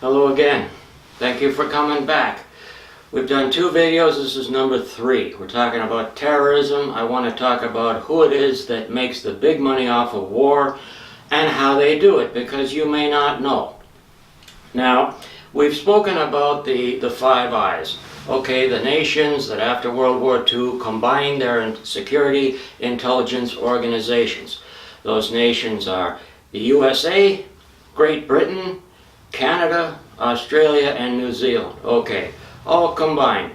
Hello again. Thank you for coming back. We've done 2 videos. This is number 3. We're talking about terrorism. I want to talk about who it is that makes the big money off of war and how they do it, because you may not know. Now, we've spoken about the Five Eyes. Okay, the nations that after World War II combined their security intelligence organizations. Those nations are the USA, Great Britain, Canada, Australia, and New Zealand. Okay, all combined.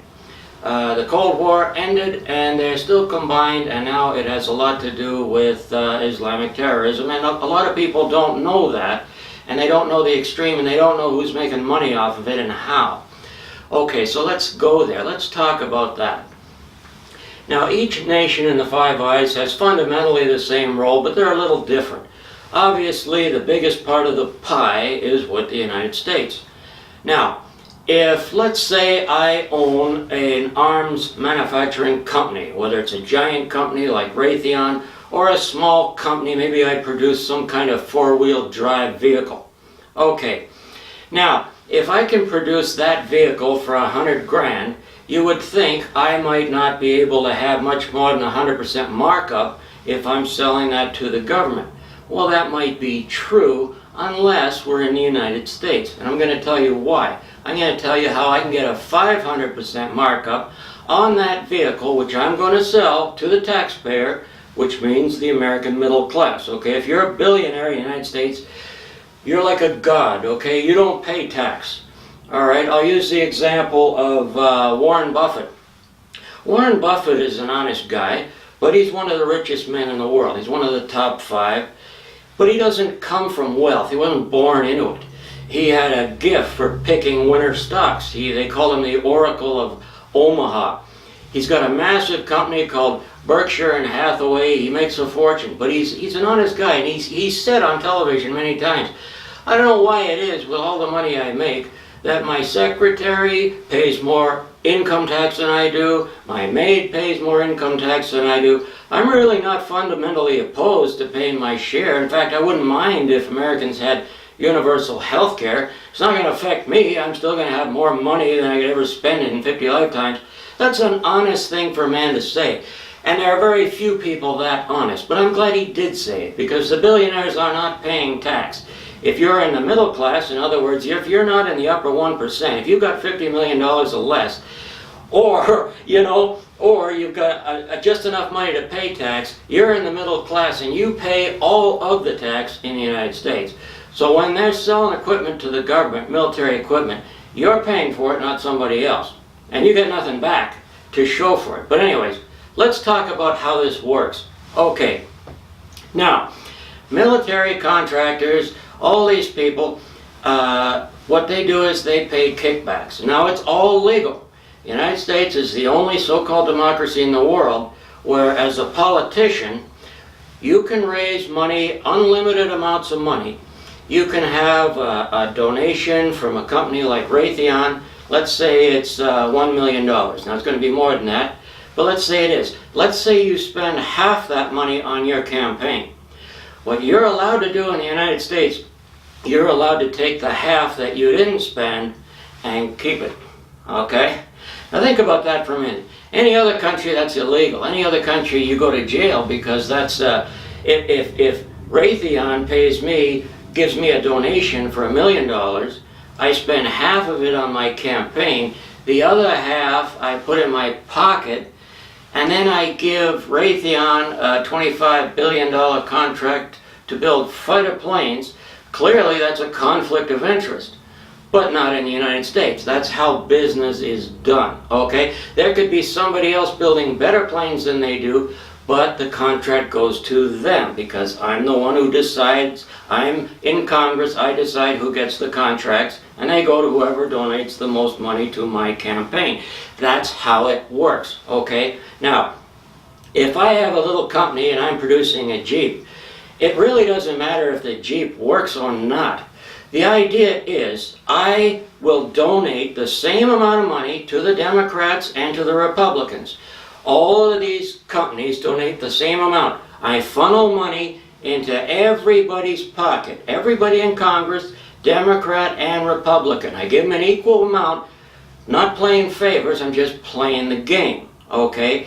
The Cold War ended and they're still combined, and now it has a lot to do with Islamic terrorism, and a lot of people don't know that, and they don't know the extreme, and they don't know who's making money off of it and how. Okay, so let's go there. Let's talk about that. Now, each nation in the Five Eyes has fundamentally the same role, but they're a little different. Obviously, the biggest part of the pie is with the United States. Now, if, let's say, I own an arms manufacturing company, whether it's a giant company like Raytheon or a small company, maybe I produce some kind of four-wheel drive vehicle. Okay, now, if I can produce that vehicle for 100 grand, you would think I might not be able to have much more than 100% markup if I'm selling that to the government. Well, that might be true unless we're in the United States, and I'm going to tell you why. I'm going to tell you how I can get a 500% markup on that vehicle, which I'm going to sell to the taxpayer, which means the American middle class. Okay, if you're a billionaire in the United States, you're like a god, okay? You don't pay tax. All right, I'll use the example of Warren Buffett. Warren Buffett is an honest guy, but he's one of the richest men in the world. He's one of the top 5. But he doesn't come from wealth. He wasn't born into it. He had a gift for picking winner stocks. They call him the Oracle of Omaha. He's got a massive company called Berkshire and Hathaway. He makes a fortune. But he's an honest guy, and he's said on television many times, I don't know why it is, with all the money I make, that my secretary pays more income tax than I do, my maid pays more income tax than I do. I'm really not fundamentally opposed to paying my share. In fact, I wouldn't mind if Americans had universal health care. It's not going to affect me. I'm still going to have more money than I could ever spend in 50 lifetimes. That's an honest thing for a man to say. And there are very few people that honest. But I'm glad he did say it, because the billionaires are not paying tax. If you're in the middle class, in other words, if you're not in the upper 1%, if you've got $50 million or less, or you've got just enough money to pay tax, you're in the middle class and you pay all of the tax in the United States. So when they're selling equipment to the government, military equipment, you're paying for it, not somebody else. And you get nothing back to show for it. But anyways, let's talk about how this works. Okay, now, military contractors, all these people, what they do is they pay kickbacks. Now, it's all legal. The United States is the only so-called democracy in the world where, as a politician, you can raise money, unlimited amounts of money. You can have a donation from a company like Raytheon. Let's say it's $1 million. Now, it's going to be more than that, but let's say it is. Let's say you spend half that money on your campaign. What you're allowed to do in the United States, you're allowed to take the half that you didn't spend and keep it, okay? Now think about that for a minute. Any other country, that's illegal. Any other country, you go to jail, because that's, if Raytheon gives me a donation for $1 million, I spend half of it on my campaign, the other half I put in my pocket, and then I give Raytheon a $25 billion contract to build fighter planes. Clearly that's a conflict of interest, but not in the United States. That's how business is done, okay? There could be somebody else building better planes than they do, but the contract goes to them, because I'm the one who decides. I'm in Congress, I decide who gets the contracts, and they go to whoever donates the most money to my campaign. That's how it works, okay? Now, if I have a little company and I'm producing a Jeep, it really doesn't matter if the Jeep works or not. The idea is I will donate the same amount of money to the Democrats and to the Republicans. All of these companies donate the same amount. I funnel money into everybody's pocket. Everybody in Congress Democrat and Republican. I give them an equal amount, not playing favors, I'm just playing the game, okay?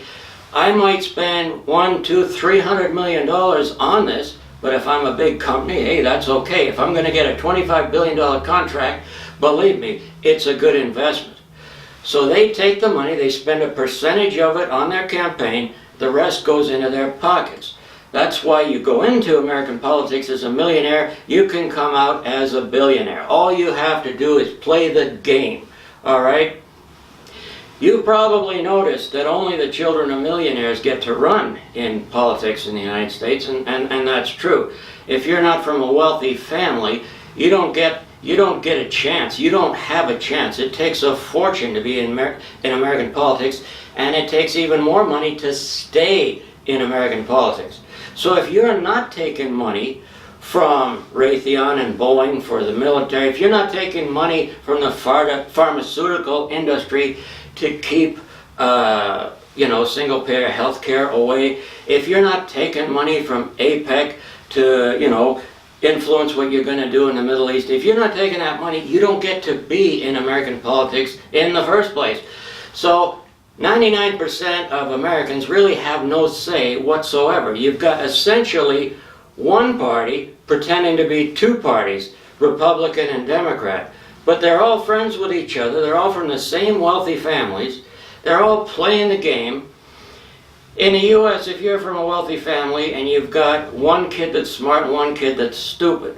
I might spend $100, $200, $300 million on this, but if I'm a big company, hey, that's okay. If I'm going to get a $25 billion contract, believe me, it's a good investment. So they take the money, they spend a percentage of it on their campaign, the rest goes into their pockets. That's why you go into American politics as a millionaire, you can come out as a billionaire. All you have to do is play the game, all right? You probably noticed that only the children of millionaires get to run in politics in the United States, and that's true. If you're not from a wealthy family, you don't get a chance. You don't have a chance. It takes a fortune to be in American politics, and it takes even more money to stay in American politics. So if you're not taking money from Raytheon and Boeing for the military, if you're not taking money from the pharmaceutical industry to keep, single-payer health care away, if you're not taking money from APEC to, influence what you're going to do in the Middle East, if you're not taking that money, you don't get to be in American politics in the first place. So 99% of Americans really have no say whatsoever. You've got essentially one party pretending to be two parties, Republican and Democrat. But they're all friends with each other, they're all from the same wealthy families, they're all playing the game. In the US, if you're from a wealthy family and you've got one kid that's smart and one kid that's stupid,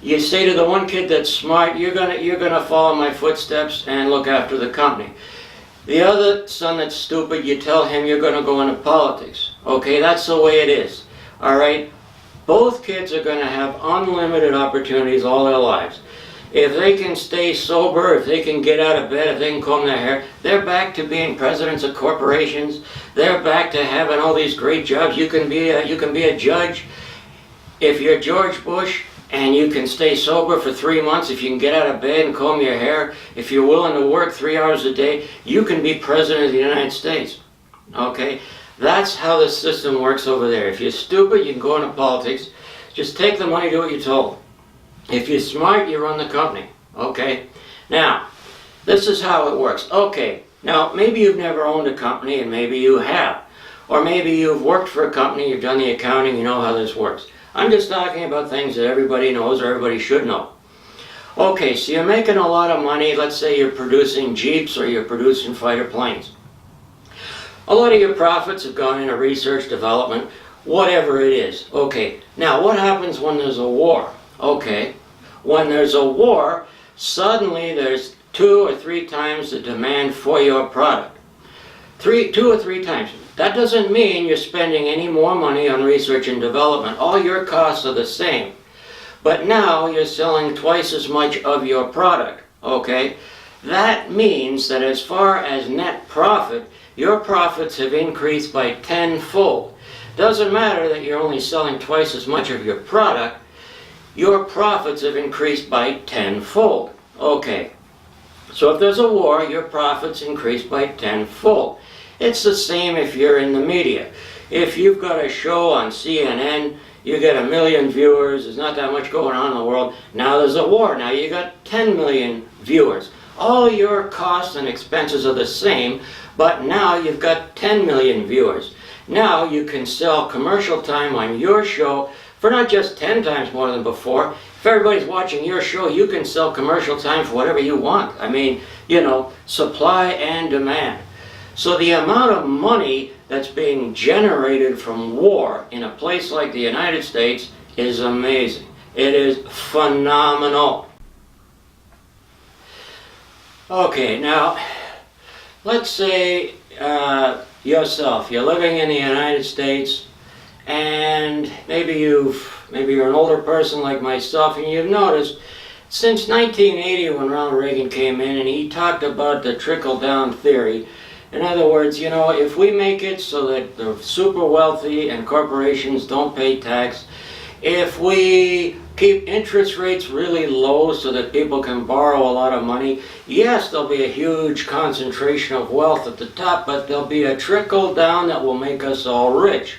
you say to the one kid that's smart, you're gonna follow my footsteps and look after the company. The other son that's stupid, you tell him you're gonna go into politics. Okay, that's the way it is. All right? Both kids are gonna have unlimited opportunities all their lives. If they can stay sober, if they can get out of bed, if they can comb their hair, they're back to being presidents of corporations. They're back to having all these great jobs. You can be a judge. If you're George Bush and you can stay sober for 3 months, if you can get out of bed and comb your hair, if you're willing to work 3 hours a day, you can be president of the United States. Okay? That's how the system works over there. If you're stupid, you can go into politics. Just take the money, do what you're told. If you're smart, you run the company, okay? Now, this is how it works. Okay, now maybe you've never owned a company and maybe you have. Or maybe you've worked for a company, you've done the accounting, you know how this works. I'm just talking about things that everybody knows or everybody should know. Okay, so you're making a lot of money. Let's say you're producing Jeeps or you're producing fighter planes. A lot of your profits have gone into research, development, whatever it is. Okay, now what happens when there's a war? Okay, when there's a war, suddenly there's 2 or 3 times the demand for your product. 2 or 3 times. That doesn't mean you're spending any more money on research and development. All your costs are the same. But now you're selling twice as much of your product, okay? That means that as far as net profit, your profits have increased by 10-fold. Doesn't matter that you're only selling twice as much of your product, your profits have increased by 10-fold. Okay, so if there's a war, your profits increase by 10-fold. It's the same if you're in the media. If you've got a show on CNN, you get 1 million viewers, there's not that much going on in the world. Now there's a war, now you got 10 million viewers. All your costs and expenses are the same, but now you've got 10 million viewers. Now you can sell commercial time on your show for not just 10 times more than before. If everybody's watching your show, you can sell commercial time for whatever you want. I mean, supply and demand. So the amount of money that's being generated from war in a place like the United States is amazing. It is phenomenal. Okay, now, let's say yourself, you're living in the United States, and maybe you're an older person like myself, and you've noticed since 1980 when Ronald Reagan came in and he talked about the trickle-down theory. In other words, if we make it so that the super wealthy and corporations don't pay tax, if we keep interest rates really low so that people can borrow a lot of money, yes, there'll be a huge concentration of wealth at the top, but there'll be a trickle down that will make us all rich.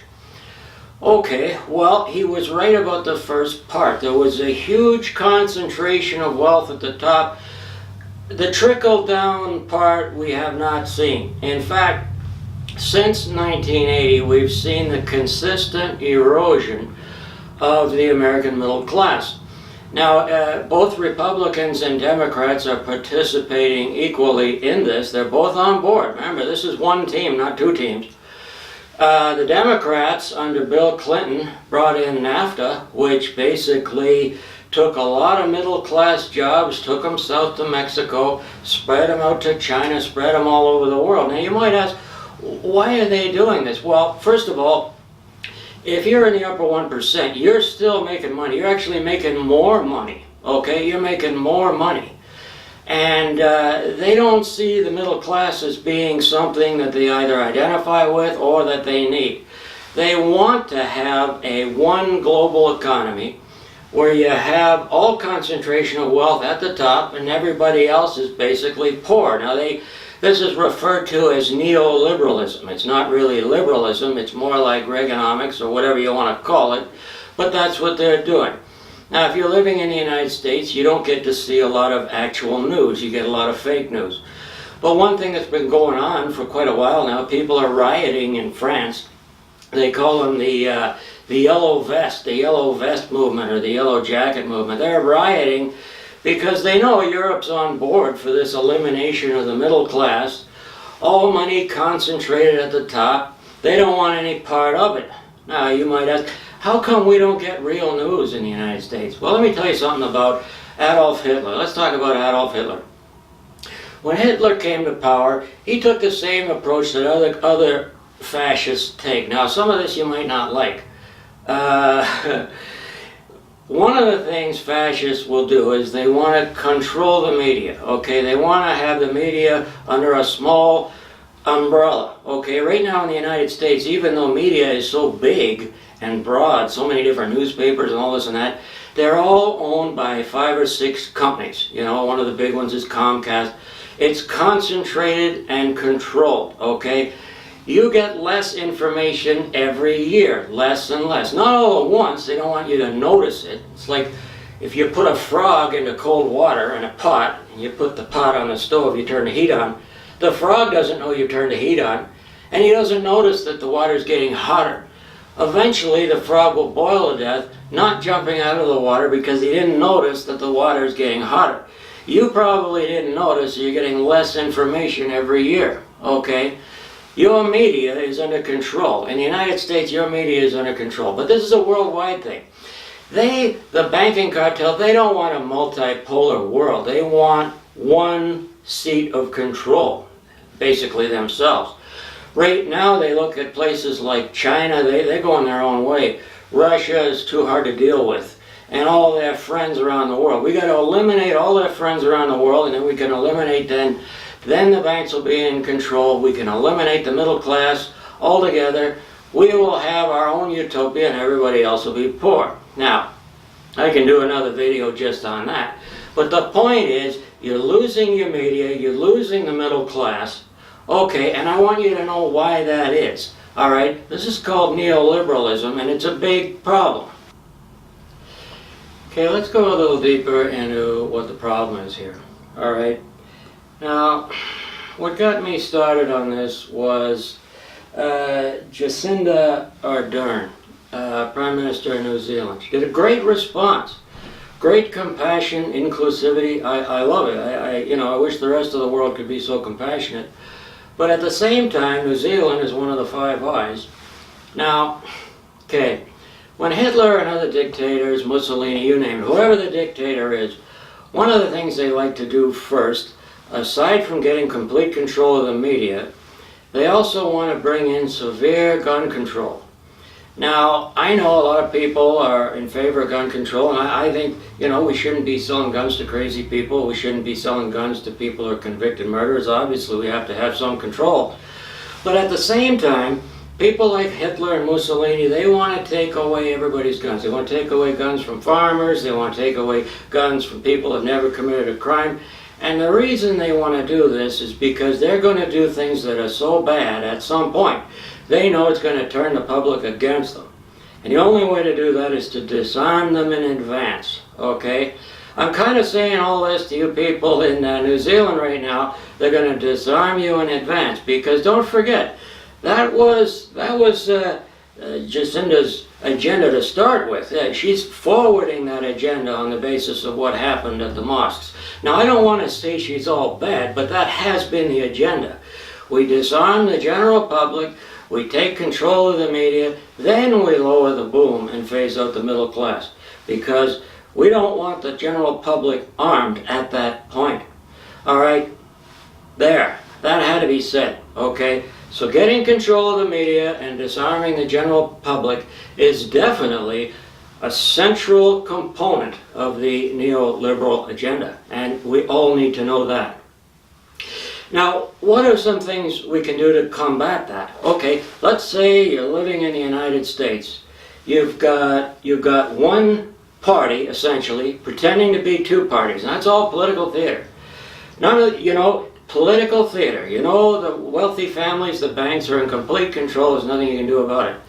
Okay, well, he was right about the first part. There was a huge concentration of wealth at the top. The trickle-down part we have not seen. In fact, since 1980, we've seen the consistent erosion of the American middle class. Now, both Republicans and Democrats are participating equally in this. They're both on board. Remember, this is one team, not two teams. The Democrats, under Bill Clinton, brought in NAFTA, which basically took a lot of middle-class jobs, took them south to Mexico, spread them out to China, spread them all over the world. Now, you might ask, why are they doing this? Well, first of all, if you're in the upper 1%, you're still making money. You're actually making more money, okay? You're making more money. And they don't see the middle class as being something that they either identify with or that they need. They want to have a one global economy where you have all concentration of wealth at the top and everybody else is basically poor. Now, this is referred to as neoliberalism. It's not really liberalism, it's more like Reaganomics or whatever you want to call it, but that's what they're doing. Now, if you're living in the United States, you don't get to see a lot of actual news. You get a lot of fake news. But one thing that's been going on for quite a while now, people are rioting in France. They call them the yellow vest movement or the yellow jacket movement. They're rioting because they know Europe's on board for this elimination of the middle class. All money concentrated at the top. They don't want any part of it. Now, you might ask, how come we don't get real news in the United States? Well, let me tell you something about Adolf Hitler. Let's talk about Adolf Hitler. When Hitler came to power, he took the same approach that other fascists take. Now, some of this you might not like. One of the things fascists will do is they want to control the media, okay? They want to have the media under a small umbrella, okay? Right now in the United States, even though media is so big and broad, so many different newspapers and all this and that, they're all owned by 5 or 6 companies. You know, one of the big ones is Comcast. It's concentrated and controlled, okay? You get less information every year, less and less. Not all at once, they don't want you to notice it. It's like if you put a frog into cold water in a pot, and you put the pot on the stove, you turn the heat on, the frog doesn't know you turned the heat on, and he doesn't notice that the water's getting hotter. Eventually the frog will boil to death, not jumping out of the water because he didn't notice that the water is getting hotter. You probably didn't notice you're getting less information every year, okay? Your media is under control. In the United States, your media is under control. But this is a worldwide thing. The banking cartel, they don't want a multipolar world. They want one seat of control, basically themselves. Right now, they look at places like China, they're going their own way. Russia is too hard to deal with. And all their friends around the world. We got to eliminate all their friends around the world, and then we can eliminate then the banks will be in control. We can eliminate the middle class altogether. We will have our own utopia and everybody else will be poor. Now, I can do another video just on that. But the point is, you're losing your media, you're losing the middle class. Okay, and I want you to know why that is. All right, this is called neoliberalism and it's a big problem. Okay, let's go a little deeper into what the problem is here. All right. Now, what got me started on this was Jacinda Ardern, Prime Minister of New Zealand. She did a great response, great compassion, inclusivity. I love it. I wish the rest of the world could be so compassionate. But at the same time, New Zealand is one of the 5 eyes. Now, okay, when Hitler and other dictators, Mussolini, you name it, whoever the dictator is, one of the things they like to do first, aside from getting complete control of the media, they also want to bring in severe gun control. Now, I know a lot of people are in favor of gun control, and I think, we shouldn't be selling guns to crazy people. We shouldn't be selling guns to people who are convicted murderers. Obviously, we have to have some control. But at the same time, people like Hitler and Mussolini, they want to take away everybody's guns. They want to take away guns from farmers. They want to take away guns from people who have never committed a crime. And the reason they want to do this is because they're going to do things that are so bad at some point. They know it's going to turn the public against them. And the only way to do that is to disarm them in advance, okay? I'm kind of saying all this to you people in New Zealand right now. They're going to disarm you in advance, because don't forget, that was Jacinda's agenda to start with. She's forwarding that agenda on the basis of what happened at the mosques. Now, I don't want to say she's all bad, but that has been the agenda. We disarm the general public, we take control of the media, then we lower the boom and phase out the middle class, because we don't want the general public armed at that point. All right, there, that had to be said, okay? So getting control of the media and disarming the general public is definitely a central component of the neoliberal agenda, and we all need to know that. Now, what are some things we can do to combat that? Okay, let's say you're living in the United States. You've got one party, essentially, pretending to be two parties, and that's all political theater. None of, political theater. The wealthy families, the banks are in complete control. There's nothing you can do about it.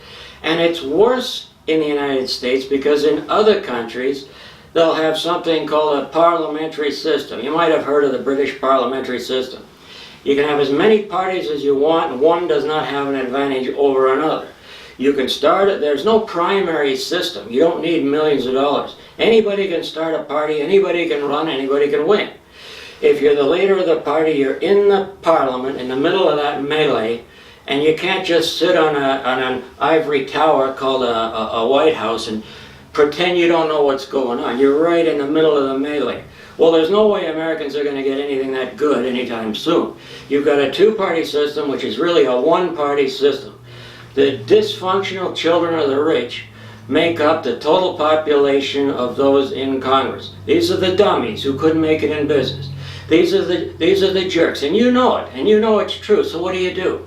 And it's worse in the United States because in other countries, they'll have something called a parliamentary system. You might have heard of the British parliamentary system. You can have as many parties as you want, and one does not have an advantage over another. You can start it. There's no primary system. You don't need millions of dollars. Anybody can start a party, anybody can run, anybody can win. If you're the leader of the party, you're in the parliament, in the middle of that melee, and you can't just sit on an ivory tower called a White House and pretend you don't know what's going on. You're right in the middle of the melee. Well, there's no way Americans are going to get anything that good anytime soon. You've got a two-party system, which is really a one-party system. The dysfunctional children of the rich make up the total population of those in Congress. These are the dummies who couldn't make it in business. These are the jerks, and you know it, and you know it's true, so what do?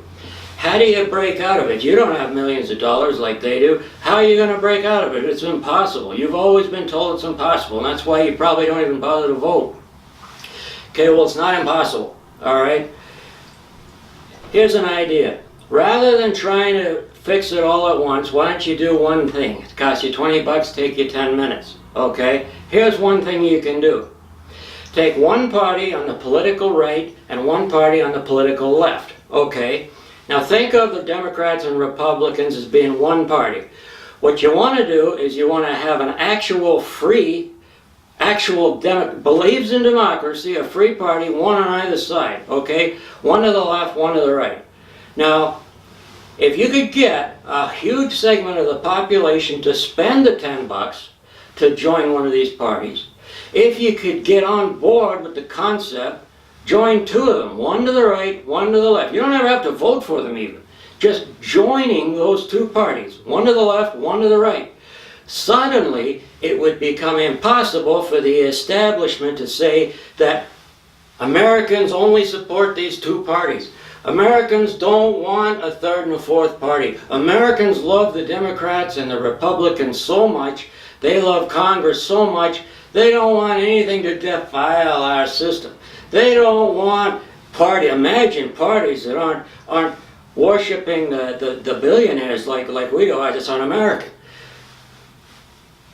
How do you break out of it? You don't have millions of dollars like they do. How are you going to break out of it? It's impossible. You've always been told it's impossible, and that's why you probably don't even bother to vote. Okay, well, it's not impossible, all right? Here's an idea. Rather than trying to fix it all at once, why don't you do one thing? It costs you 20 bucks, take you 10 minutes, okay? Here's one thing you can do. Take one party on the political right and one party on the political left, okay? Now think of the Democrats and Republicans as being one party. What you want to do is you want to have an actual free, believes in democracy, a free party, one on either side, okay? One to the left, one to the right. Now, if you could get a huge segment of the population to spend the 10 bucks to join one of these parties, if you could get on board with the concept, join two of them, one to the right, one to the left. You don't ever have to vote for them even. Just joining those two parties, one to the left, one to the right. Suddenly, it would become impossible for the establishment to say that Americans only support these two parties. Americans don't want a third and a fourth party. Americans love the Democrats and the Republicans so much. They love Congress so much. They don't want anything to defile our system. They don't want imagine parties that aren't worshiping the billionaires like we do. I just un-American.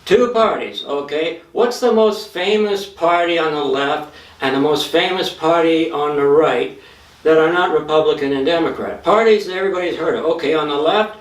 Two parties, okay? What's the most famous party on the left and the most famous party on the right that are not Republican and Democrat? Parties that everybody's heard of. Okay, on the left,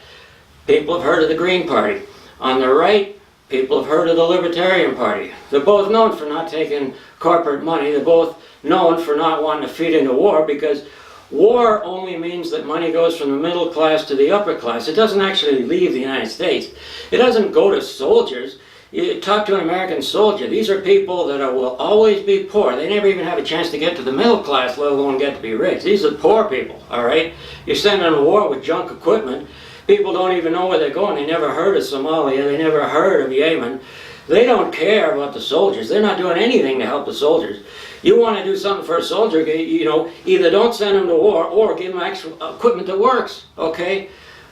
people have heard of the Green Party. On the right, people have heard of the Libertarian Party. They're both known for not taking corporate money. They're both known for not wanting to feed into war, because war only means that money goes from the middle class to the upper class. It doesn't actually leave the United States. It doesn't go to soldiers. You talk to an American soldier, these are people that will always be poor. They never even have a chance to get to the middle class, let alone get to be rich. These are poor people, all right? You're sending them to war with junk equipment. People don't even know where they're going. They never heard of Somalia. They never heard of Yemen. They don't care about the soldiers. They're not doing anything to help the soldiers. You want to do something for a soldier, either don't send them to war or give them actual equipment that works, okay?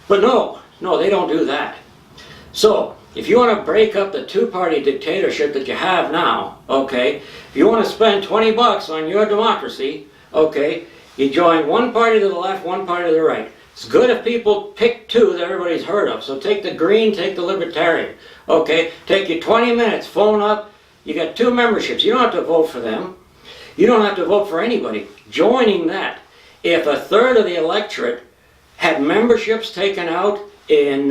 But no, they don't do that. So, if you want to break up the two-party dictatorship that you have now, okay, if you want to spend 20 bucks on your democracy, okay, you join one party to the left, one party to the right. It's good if people pick two that everybody's heard of. So take the Green, take the Libertarian. Okay, take you 20 minutes, phone up. You got two memberships. You don't have to vote for them. You don't have to vote for anybody. Joining that, if a third of the electorate had memberships taken out in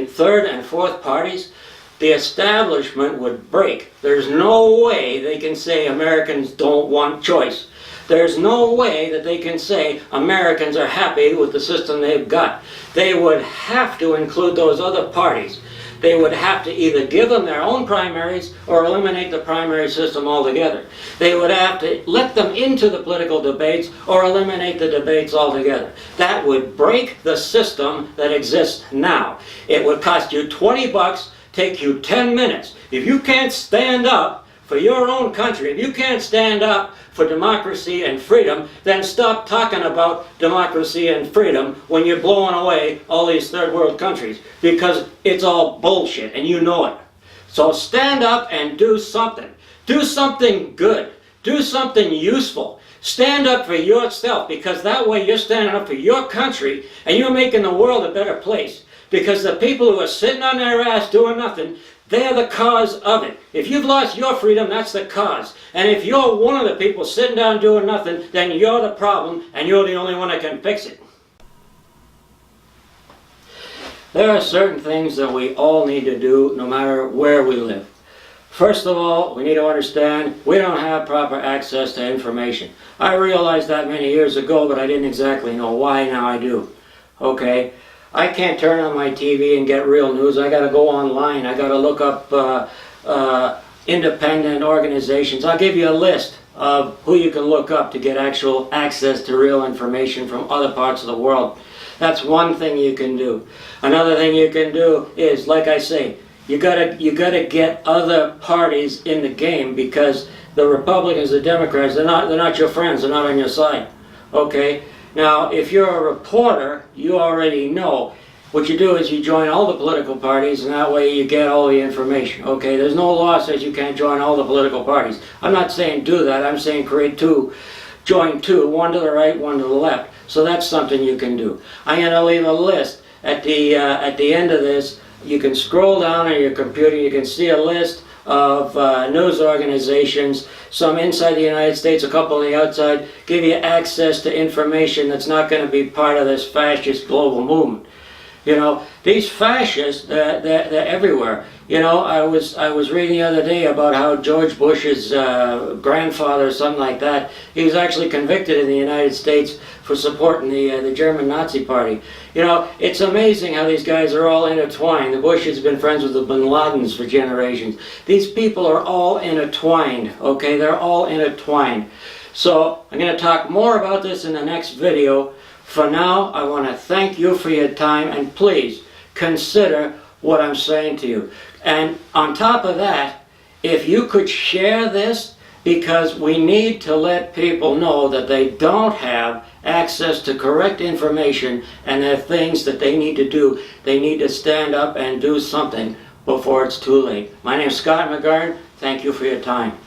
third and fourth parties, the establishment would break. There's no way they can say Americans don't want choice. There's no way that they can say Americans are happy with the system they've got. They would have to include those other parties. They would have to either give them their own primaries or eliminate the primary system altogether. They would have to let them into the political debates or eliminate the debates altogether. That would break the system that exists now. It would cost you 20 bucks, take you 10 minutes. If you can't stand up for your own country, if you can't stand up for democracy and freedom, then stop talking about democracy and freedom when you're blowing away all these third world countries, because it's all bullshit and you know it. So stand up and do something. Do something good. Do something useful. Stand up for yourself, because that way you're standing up for your country and you're making the world a better place. Because the people who are sitting on their ass doing nothing, they're the cause of it. If you've lost your freedom, that's the cause. And if you're one of the people sitting down doing nothing, then you're the problem and you're the only one that can fix it. There are certain things that we all need to do no matter where we live. First of all, we need to understand we don't have proper access to information. I realized that many years ago, but I didn't exactly know why. Now I do. Okay? I can't turn on my TV and get real news. I got to go online. I got to look up independent organizations. I'll give you a list of who you can look up to get actual access to real information from other parts of the world. That's one thing you can do. Another thing you can do is, like I say, you gotta get other parties in the game, because the Republicans, the Democrats, they're not your friends. They're not on your side. Okay. Now, if you're a reporter, you already know. What you do is you join all the political parties, and that way you get all the information. Okay, there's no law says you can't join all the political parties. I'm not saying do that. I'm saying create two, join two, one to the right, one to the left. So that's something you can do. I'm going to leave a list at the end of this. You can scroll down on your computer. You can see a list of news organizations, some inside the United States, a couple on the outside, give you access to information that's not going to be part of this fascist global movement. You know, these fascists, they're everywhere. You know, I was reading the other day about how George Bush's grandfather, or something like that, he was actually convicted in the United States for supporting the German Nazi Party. You know, it's amazing how these guys are all intertwined. The Bush has been friends with the Bin Ladens for generations. These people are all intertwined, okay? They're all intertwined. So I'm going to talk more about this in the next video. For now, I want to thank you for your time, and please consider what I'm saying to you. And on top of that, if you could share this, because we need to let people know that they don't have access to correct information, and there are things that they need to do. They need to stand up and do something before it's too late. My name is Scott McGurn. Thank you for your time.